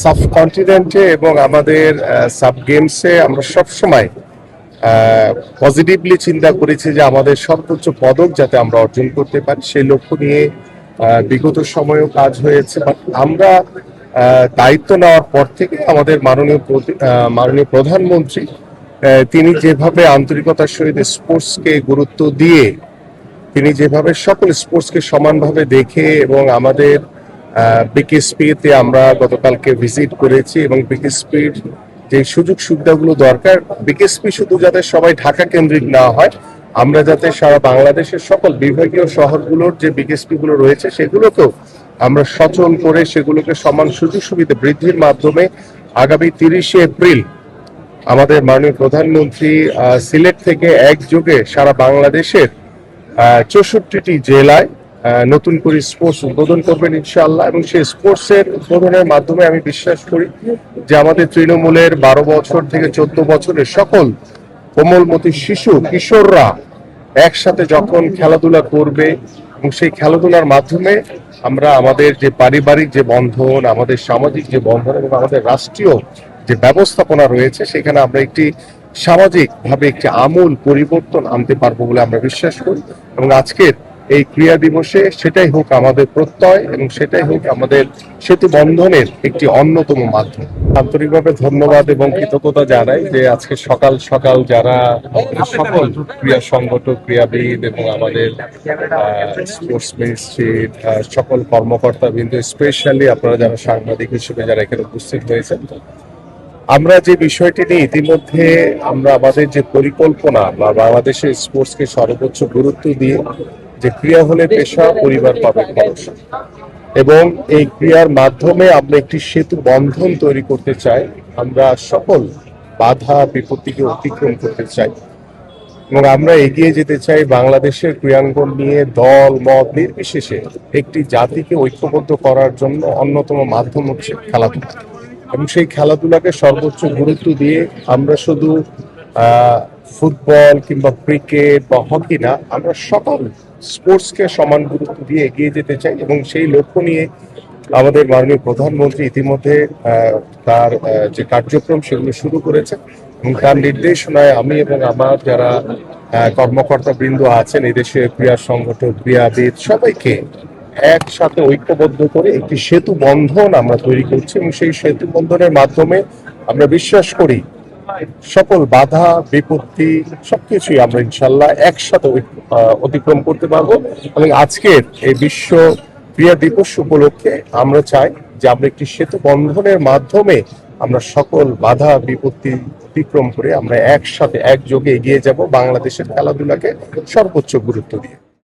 সাবকন্টিনেন্টে এবং আমাদের সাব গেমসে আমরা সবসময় পজিটিভলি চিন্তা করেছি যে আমাদের সর্বোচ্চ পদক যাতে আমরা অর্জন করতে পারি সেই লক্ষ্য নিয়ে বিগত সময়েও কাজ হয়েছে। বাট আমরা দায়িত্ব নেওয়ার পর থেকে আমাদের মাননীয় প্রধানমন্ত্রী তিনি যেভাবে আন্তরিকতার সহিত স্পোর্টসকে গুরুত্ব দিয়ে তিনি যেভাবে সকল স্পোর্টসকে সমানভাবে দেখে এবং আমাদের বিকেএসপিতে আমরা গতকালকে ভিজিট করেছি এবং বিকেএসপির যে সুযোগ সুবিধাগুলো দরকার, বিকেএসপি শুধু যাতে সবাই ঢাকা কেন্দ্রিক না হয়, আমরা যাতে সারা বাংলাদেশের সকল বিভাগীয় শহরগুলোর যে বিকেএসপি গুলো রয়েছে সেগুলোকেও আমরা সচল করে সেগুলোকে সমান সুযোগ সুবিধা বৃদ্ধির মাধ্যমে আগামী 30শে এপ্রিল আমাদের মাননীয় প্রধানমন্ত্রী সিলেট থেকে একযোগে সারা বাংলাদেশের 64টি জেলায় নতুন করে স্পোর্টস উদ্বোধন করবেন ইনশাআল্লাহ। এবং সেই স্পোর্টসের উদ্বোধনের মাধ্যমে আমি বিশ্বাস করি যে আমাদের তৃণমূলের 12 বছর থেকে 14 বছরের সকল কোমলমতি শিশু কিশোররা একসাথে যখন খেলাধুলা করবে এবং সেই খেলাধুলার মাধ্যমে আমরা আমাদের যে পারিবারিক যে বন্ধন, আমাদের সামাজিক যে বন্ধন এবং আমাদের রাষ্ট্রীয় যে ব্যবস্থাপনা রয়েছে সেখানে আমরা একটি সামাজিকভাবে একটি আমূল পরিবর্তন আনতে পারবো বলে আমরা বিশ্বাস করি। এবং আজকের এই ক্রীড়া দিবসে সেটাই হোক আমাদের প্রত্যয় এবং সেটাই হোক আমাদের সেতু বন্ধনের একটি অন্যতম মাধ্যম। আন্তরিকভাবে ধন্যবাদ এবং কৃতজ্ঞতা জানাই যে আজকে সকাল সকাল যারা সকল ক্রীড়া সংগঠক, ক্রীড়াবিদ এবং আমাদের স্পোর্টস মিনিস্ট্রির সকল কর্মকর্তা বিন্দু, স্পেশালি আপনারা যারা সাংবাদিক হিসেবে যারা এখানে উপস্থিত হয়েছেন, আমরা যে বিষয়টি নিয়ে ইতিমধ্যে আমরা আমাদের যে পরিকল্পনা বা বাংলাদেশের স্পোর্টসকে সর্বোচ্চ গুরুত্ব দিয়ে যে ক্রীড়া হলে পেশা, পরিবার পাবে ভরসা, এবং এই ক্রীড়ার মাধ্যমে আমরা একটি সেতু বন্ধন তৈরি করতে চাই। আমরা সকল বাধা বিপত্তিকে অতিক্রম করতে চাই এবং আমরা এগিয়ে যেতে চাই বাংলাদেশের ক্রীড়াঙ্গন নিয়ে দল মত নির্বিশেষে একটি জাতিকে ঐক্যবদ্ধ করার জন্য অন্যতম মাধ্যম হচ্ছে খেলাধুলা। এবং সেই খেলাধুলাকে সর্বোচ্চ গুরুত্ব দিয়ে আমরা শুধু ফুটবল কিংবা ক্রিকেট বা হকি না, আমরা সকল স্পোর্টসকে সমান গুরুত্ব দিয়ে এগিয়ে যেতে চাই। এবং সেই লক্ষ্য নিয়ে আমাদের মাননীয় প্রধানমন্ত্রী ইতিমধ্যে তার যে কার্যক্রম সেগুলো শুরু করেছে এবং তার নির্দেশনায় আমি এবং আমার যারা কর্মকর্তা বৃন্দ আছেন এদেশের ক্রীড়া সংগঠক, ক্রীড়াবিদ সবাইকে একসাথে ঐক্যবদ্ধ করে একটি সেতু বন্ধন আমরা তৈরি করছি। এবং সেই সেতু বন্ধনের মাধ্যমে আমরা বিশ্বাস করি সকল বাধা বিপত্তি সবকিছুই আমরা ইনশাল্লাহ একসাথে অতিক্রম করতে পারবো। এবং আজকের এই বিশ্ব ক্রীড়া দিবস উপলক্ষে আমরা চাই যে আমরা একটি সেতু বন্ধনের মাধ্যমে আমরা সকল বাধা বিপত্তি অতিক্রম করে আমরা একসাথে একযোগে এগিয়ে যাব বাংলাদেশের খেলাধুলাকে সর্বোচ্চ গুরুত্ব দিয়ে।